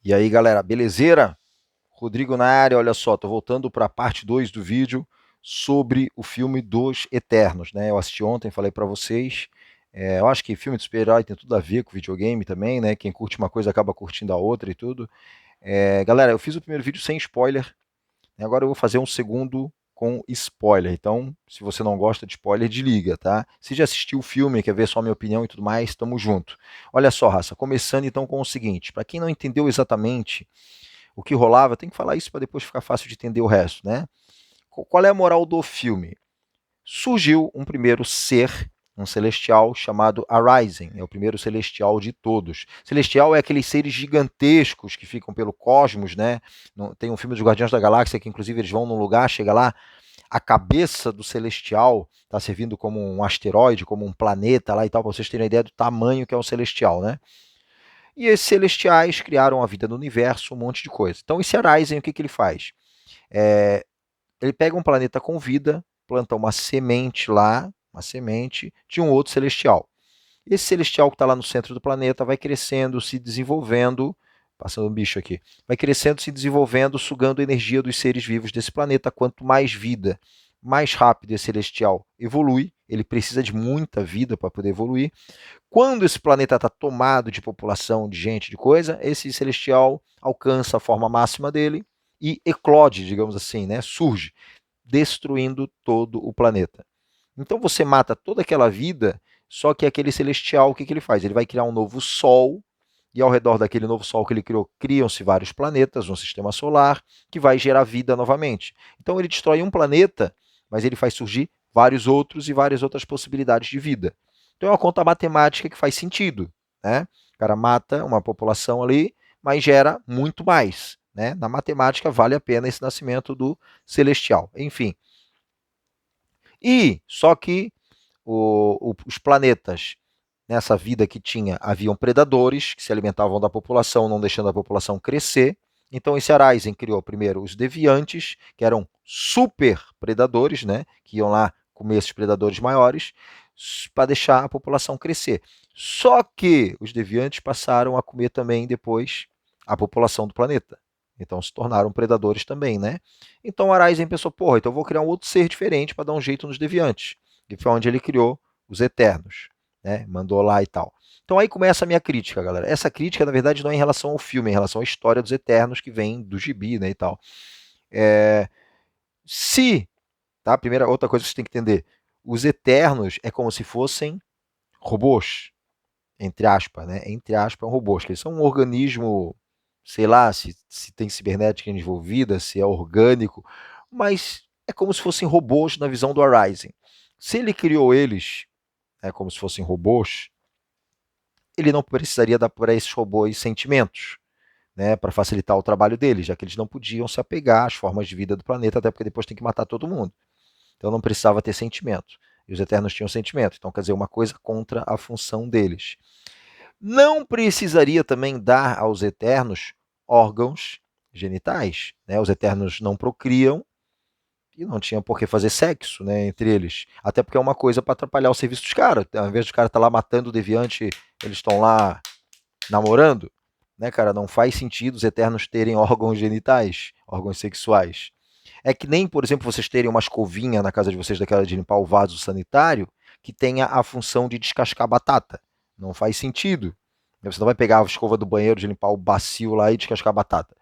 E aí, galera, belezeira? Rodrigo na área, olha só, tô voltando para a parte 2 do vídeo sobre o filme dos Eternos, né? Eu assisti ontem, falei para vocês. Eu acho que filme de super-herói tem tudo a ver com videogame também, né? Quem curte uma coisa acaba curtindo a outra e tudo. Galera, eu fiz o primeiro vídeo sem spoiler, né? Agora eu vou fazer um segundo com spoiler. Então, se você não gosta de spoiler, desliga, tá? Se já assistiu o filme, quer ver só a minha opinião e tudo mais, tamo junto. Olha só, raça, começando então com o seguinte: para quem não entendeu exatamente o que rolava, tem que falar isso para depois ficar fácil de entender o resto, né? Qual é a moral do filme? Surgiu um primeiro ser, um celestial chamado Arising, é o primeiro celestial de todos. Celestial é aqueles seres gigantescos que ficam pelo cosmos, né? Tem um filme dos Guardiões da Galáxia que inclusive eles vão num lugar, chega lá, a cabeça do celestial está servindo como um asteroide, como um planeta lá e tal, para vocês terem a ideia do tamanho que é um celestial, né? E esses celestiais criaram a vida no universo, um monte de coisa. Então, esse Arising, o que ele faz? É, ele pega um planeta com vida, planta uma semente lá, uma semente de um outro celestial. Esse celestial que está lá no centro do planeta vai crescendo, se desenvolvendo, passando um bicho aqui, vai crescendo, se desenvolvendo, sugando a energia dos seres vivos desse planeta. Quanto mais vida, mais rápido esse celestial evolui. Ele precisa de muita vida para poder evoluir. Quando esse planeta está tomado de população, de gente, de coisa, esse celestial alcança a forma máxima dele e eclode, digamos assim, né? Surge, destruindo todo o planeta. Então você mata toda aquela vida, só que aquele celestial, o que ele faz? Ele vai criar um novo Sol, e ao redor daquele novo Sol que ele criou, criam-se vários planetas, um sistema solar, que vai gerar vida novamente. Então ele destrói um planeta, mas ele faz surgir vários outros e várias outras possibilidades de vida. Então é uma conta matemática que faz sentido, né? O cara mata uma população ali, mas gera muito mais, né? Na matemática vale a pena esse nascimento do celestial. Enfim. E só que os planetas nessa vida que tinha, haviam predadores que se alimentavam da população, não deixando a população crescer. Então esse Arising criou primeiro os deviantes, que eram super predadores, né, que iam lá comer esses predadores maiores, para deixar a população crescer. Só que os deviantes passaram a comer também depois a população do planeta. Então se tornaram predadores também, né? Então Arising pensou, porra, então eu vou criar um outro ser diferente para dar um jeito nos deviantes. E foi onde ele criou os Eternos, né? Mandou lá e tal. Então aí começa a minha crítica, galera. Essa crítica, na verdade, não é em relação ao filme, é em relação à história dos Eternos que vem do gibi, né, e tal. É... Se, tá? Primeira outra coisa que você tem que entender, os Eternos é como se fossem robôs, entre aspas, né? Entre aspas, robôs, que eles são um organismo, sei lá, se tem cibernética envolvida, se é orgânico, mas é como se fossem robôs na visão do Arising. Se ele criou eles como se fossem robôs, ele não precisaria dar para esses robôs sentimentos, né, para facilitar o trabalho deles, já que eles não podiam se apegar às formas de vida do planeta, até porque depois tem que matar todo mundo. Então não precisava ter sentimento. E os Eternos tinham sentimento. Então, quer dizer, uma coisa contra a função deles. Não precisaria também dar aos Eternos órgãos genitais. Né? Os Eternos não procriam, e não tinha por que fazer sexo, né, entre eles. Até porque é uma coisa para atrapalhar o serviço dos caras. Ao invés de cara estar lá matando o deviante, eles estão lá namorando, né, cara? Não faz sentido os Eternos terem órgãos genitais, órgãos sexuais. É que nem, por exemplo, vocês terem uma escovinha na casa de vocês daquela de limpar o vaso sanitário que tenha a função de descascar batata. Não faz sentido. Você não vai pegar a escova do banheiro de limpar o bacio lá e descascar batata,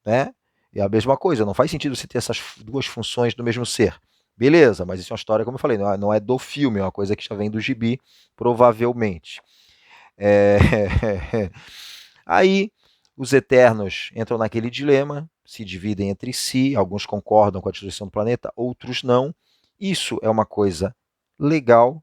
né? É a mesma coisa, não faz sentido você ter essas duas funções do mesmo ser. Beleza, mas isso é uma história, como eu falei, não é do filme, é uma coisa que já vem do gibi, provavelmente. É... Aí os Eternos entram naquele dilema, se dividem entre si, alguns concordam com a destruição do planeta, outros não. Isso é uma coisa legal,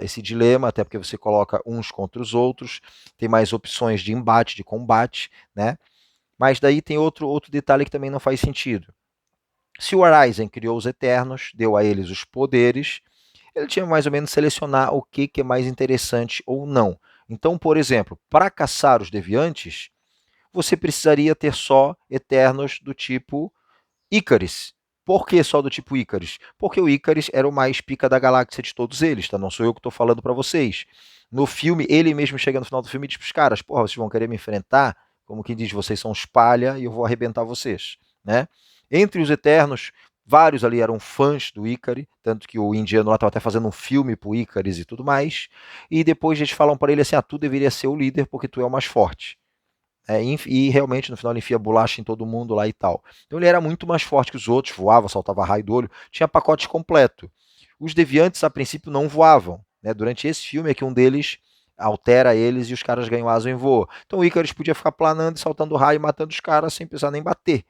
esse dilema, até porque você coloca uns contra os outros, tem mais opções de embate, de combate, né? Mas daí tem outro detalhe que também não faz sentido. Se o Arising criou os Eternos, deu a eles os poderes, ele tinha mais ou menos selecionar o que é mais interessante ou não. Então, por exemplo, para caçar os deviantes, você precisaria ter só Eternos do tipo Ícaris. Por que só do tipo Ícaris? Porque o Ícaris era o mais pica da galáxia de todos eles, tá? Não sou eu que estou falando para vocês. No filme, ele mesmo chega no final do filme e diz para os caras, porra, vocês vão querer me enfrentar como quem diz, vocês são os palha e eu vou arrebentar vocês, né? Entre os Eternos, vários ali eram fãs do Ícaro, tanto que o indiano lá estava até fazendo um filme pro Ícaris e tudo mais, e depois eles falam para ele assim, tu deveria ser o líder porque tu é o mais forte. E realmente no final ele enfia bolacha em todo mundo lá e tal. Então ele era muito mais forte que os outros, voava, soltava raio do olho, tinha pacote completo. Os deviantes a princípio não voavam, né? Durante esse filme é que um deles altera eles e os caras ganham asa em voo. Então o Icarus podia ficar planando e soltando raio e matando os caras sem precisar nem bater.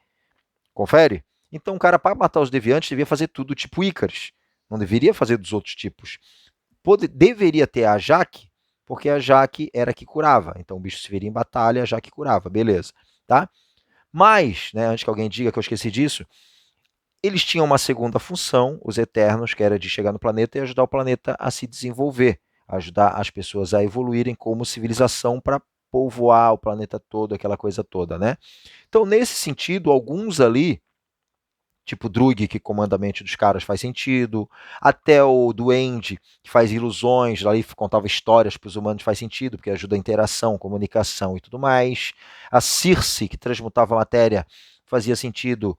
Confere? Então o cara, para matar os deviantes, devia fazer tudo tipo Icarus. Não deveria fazer dos outros tipos. Deveria ter a Jaque, porque a Jaque era a que curava. Então o bicho se viria em batalha, a Jaque curava, beleza. Tá? Mas, né, antes que alguém diga que eu esqueci disso, eles tinham uma segunda função, os Eternos, que era de chegar no planeta e ajudar o planeta a se desenvolver, ajudar as pessoas a evoluírem como civilização para povoar o planeta todo, aquela coisa toda, né? Então, nesse sentido, alguns ali, tipo Drug, que comanda a mente dos caras, faz sentido. Até o Duende, que faz ilusões, ali contava histórias para os humanos, faz sentido, porque ajuda a interação, comunicação e tudo mais. A Circe, que transmutava a matéria, fazia sentido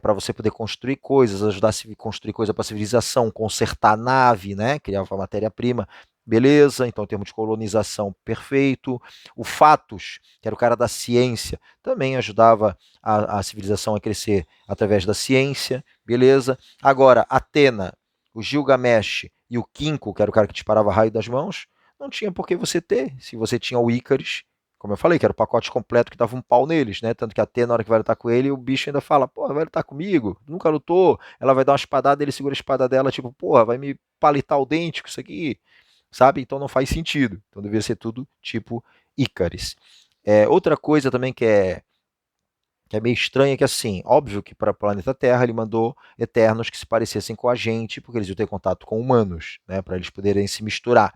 para você poder construir coisas, ajudar a construir coisa para a civilização, consertar a nave, né? Criava matéria-prima. Beleza, então em termos de colonização, perfeito. O Fatos, que era o cara da ciência, também ajudava a civilização a crescer através da ciência, beleza? Agora, Atena, o Gilgamesh e o Kinko, que era o cara que disparava raio das mãos, não tinha por que você ter, se você tinha o Ícaris, como eu falei, que era o pacote completo que dava um pau neles, né? Tanto que a Atena, na hora que vai lutar com ele, o bicho ainda fala, porra, vai lutar comigo? Nunca lutou. Ela vai dar uma espadada, ele segura a espada dela, tipo, porra, vai me palitar o dente com isso aqui, sabe? Então não faz sentido. Então deveria ser tudo tipo Ícaris. Outra coisa também que é meio estranha, que assim, óbvio que para o planeta Terra ele mandou Eternos que se parecessem com a gente, porque eles iam ter contato com humanos, né, para eles poderem se misturar.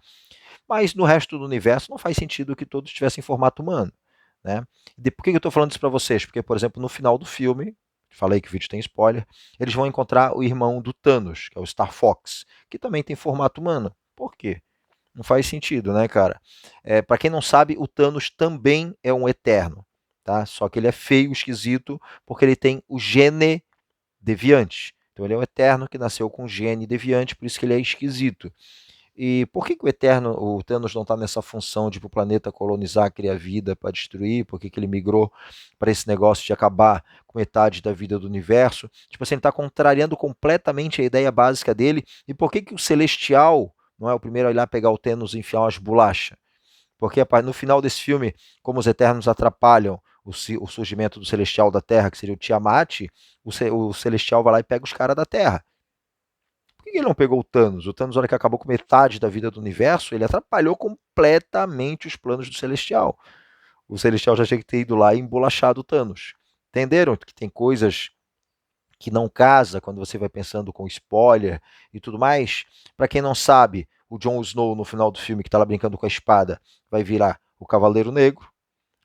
Mas no resto do universo não faz sentido que todos tivessem formato humano, né? Por que eu estou falando isso para vocês? Porque, por exemplo, no final do filme, falei que o vídeo tem spoiler, eles vão encontrar o irmão do Thanos, que é o Star Fox, que também tem formato humano. Por quê? Não faz sentido, né, cara? Para quem não sabe, o Thanos também é um Eterno, tá? Só que ele é feio, esquisito, porque ele tem o gene deviante. Então ele é um Eterno que nasceu com gene deviante, por isso que ele é esquisito. E por que o Eterno, o Thanos não está nessa função de ir para o planeta colonizar, criar vida para destruir? Por que ele migrou para esse negócio de acabar com metade da vida do universo? Tipo assim, ele está contrariando completamente a ideia básica dele. E por que o Celestial não é o primeiro a ir lá pegar o Thanos e enfiar umas bolachas? Porque no final desse filme, como os Eternos atrapalham o surgimento do Celestial da Terra, que seria o Tiamat, o Celestial vai lá e pega os caras da Terra. Por que ele não pegou o Thanos? O Thanos, na hora que acabou com metade da vida do universo, ele atrapalhou completamente os planos do Celestial. O Celestial já tinha que ter ido lá e embolachado o Thanos. Entenderam que tem coisas que não casa quando você vai pensando com spoiler e tudo mais? Para quem não sabe, o Jon Snow, no final do filme, que está lá brincando com a espada, vai virar o Cavaleiro Negro.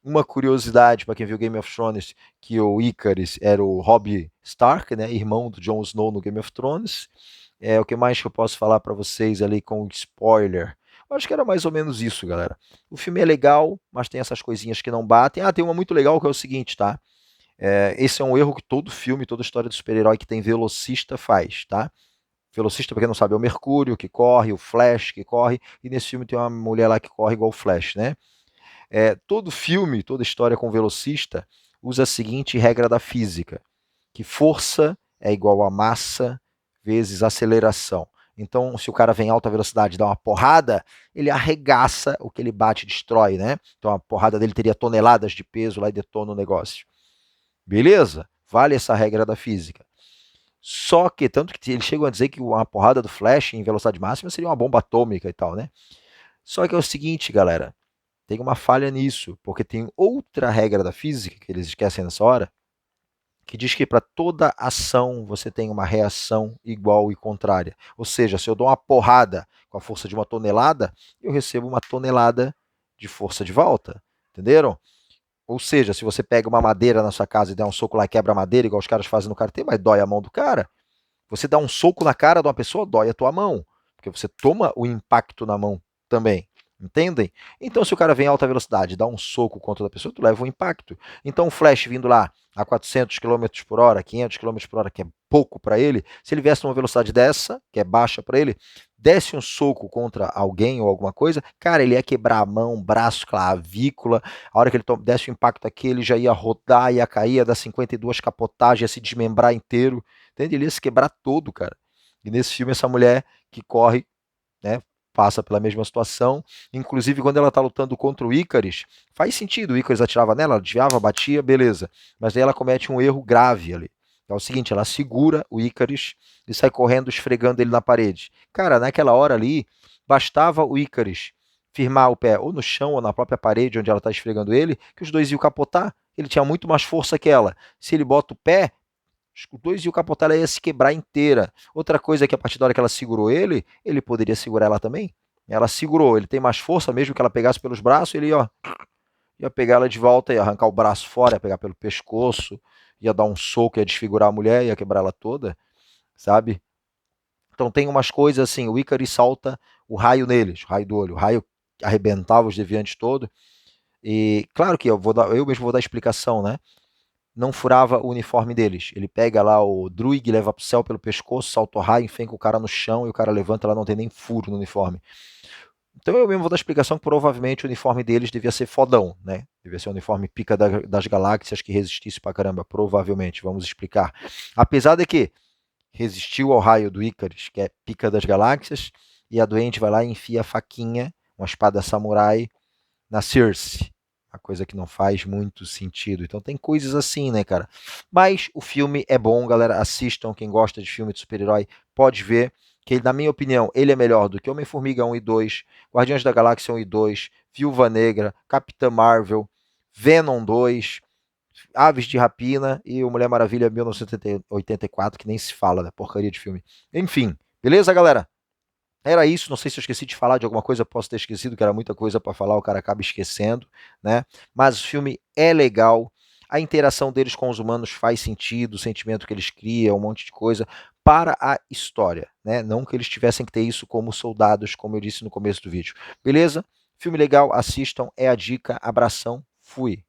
Uma curiosidade para quem viu Game of Thrones, que o Icarus era o Robb Stark, né, irmão do Jon Snow no Game of Thrones. O que mais que eu posso falar para vocês ali com spoiler? Eu acho que era mais ou menos isso, galera. O filme é legal, mas tem essas coisinhas que não batem. Tem uma muito legal que é o seguinte, tá? Esse é um erro que todo filme, toda história de super-herói que tem velocista faz, tá? Velocista, pra quem não sabe, é o Mercúrio que corre, o Flash que corre, e nesse filme tem uma mulher lá que corre igual o Flash, né? Todo filme, toda história com velocista usa a seguinte regra da física, que força é igual a massa vezes aceleração. Então, se o cara vem em alta velocidade e dá uma porrada, ele arregaça o que ele bate e destrói, né? Então a porrada dele teria toneladas de peso lá e detona o negócio. Beleza? Vale essa regra da física. Só que, tanto que eles chegam a dizer que uma porrada do Flash em velocidade máxima seria uma bomba atômica e tal, né? Só que é o seguinte, galera, tem uma falha nisso, porque tem outra regra da física que eles esquecem nessa hora, que diz que para toda ação você tem uma reação igual e contrária. Ou seja, se eu dou uma porrada com a força de uma tonelada, eu recebo uma tonelada de força de volta. Entenderam? Ou seja, se você pega uma madeira na sua casa e der um soco lá e quebra a madeira, igual os caras fazem no karatê, mas dói a mão do cara. Você dá um soco na cara de uma pessoa, dói a tua mão. Porque você toma o impacto na mão também. Entendem? Então, se o cara vem em alta velocidade, dá um soco contra a pessoa, tu leva um impacto. Então, o Flash vindo lá a 400 km por hora, 500 km por hora, que é pouco para ele, se ele viesse numa velocidade dessa, que é baixa para ele, desse um soco contra alguém ou alguma coisa, cara, ele ia quebrar a mão, braço, clavícula. A hora que ele desse o impacto aqui, ele já ia rodar, ia cair, ia dar 52 capotagens, ia se desmembrar inteiro. Entende? Ele ia se quebrar todo, cara. E nesse filme, essa mulher que corre, né, passa pela mesma situação. Inclusive, quando ela está lutando contra o Ícaris, faz sentido, o Ícaris atirava nela, ela desviava, batia, beleza. Mas aí ela comete um erro grave ali. É o seguinte, ela segura o Ícaris e sai correndo, esfregando ele na parede. Cara, naquela hora ali, bastava o Ícaris firmar o pé ou no chão ou na própria parede onde ela está esfregando ele, que os dois iam capotar. Ele tinha muito mais força que ela. Se ele bota o pé, os dois iam capotar, ela ia se quebrar inteira. Outra coisa é que a partir da hora que ela segurou ele poderia segurar ela também. Ela segurou, ele tem mais força, mesmo que ela pegasse pelos braços, ele ia pegar ela de volta, ia arrancar o braço fora, ia pegar pelo pescoço, ia dar um soco, ia desfigurar a mulher, ia quebrar ela toda, sabe? Então tem umas coisas assim, o Icarus salta o raio neles, o raio do olho, o raio arrebentava os deviantes todo. E claro que eu mesmo vou dar explicação, né? Não furava o uniforme deles. Ele pega lá o Druig, leva pro céu pelo pescoço, salta o raio, enfenca o cara no chão e o cara levanta, lá não tem nem furo no uniforme. Então eu mesmo vou dar explicação que provavelmente o uniforme deles devia ser fodão, né? Devia ser um uniforme pica das galáxias que resistisse pra caramba, provavelmente, vamos explicar. Apesar de que resistiu ao raio do Ícaris, que é pica das galáxias, e a doente vai lá e enfia a faquinha, uma espada samurai, na Circe. Uma coisa que não faz muito sentido. Então tem coisas assim, né, cara? Mas o filme é bom, galera. Assistam. Quem gosta de filme de super-herói pode ver. Que, na minha opinião, ele é melhor do que Homem-Formiga 1 e 2, Guardiões da Galáxia 1 e 2, Viúva Negra, Capitã Marvel, Venom 2, Aves de Rapina e o Mulher Maravilha 1984, que nem se fala da porcaria de filme. Enfim, beleza, galera? Era isso, não sei se eu esqueci de falar de alguma coisa, posso ter esquecido, que era muita coisa para falar, o cara acaba esquecendo, né? Mas o filme é legal, a interação deles com os humanos faz sentido, o sentimento que eles criam, um monte de coisa, para a história, né? Não que eles tivessem que ter isso como soldados, como eu disse no começo do vídeo. Beleza? Filme legal, assistam, é a dica, abração, fui.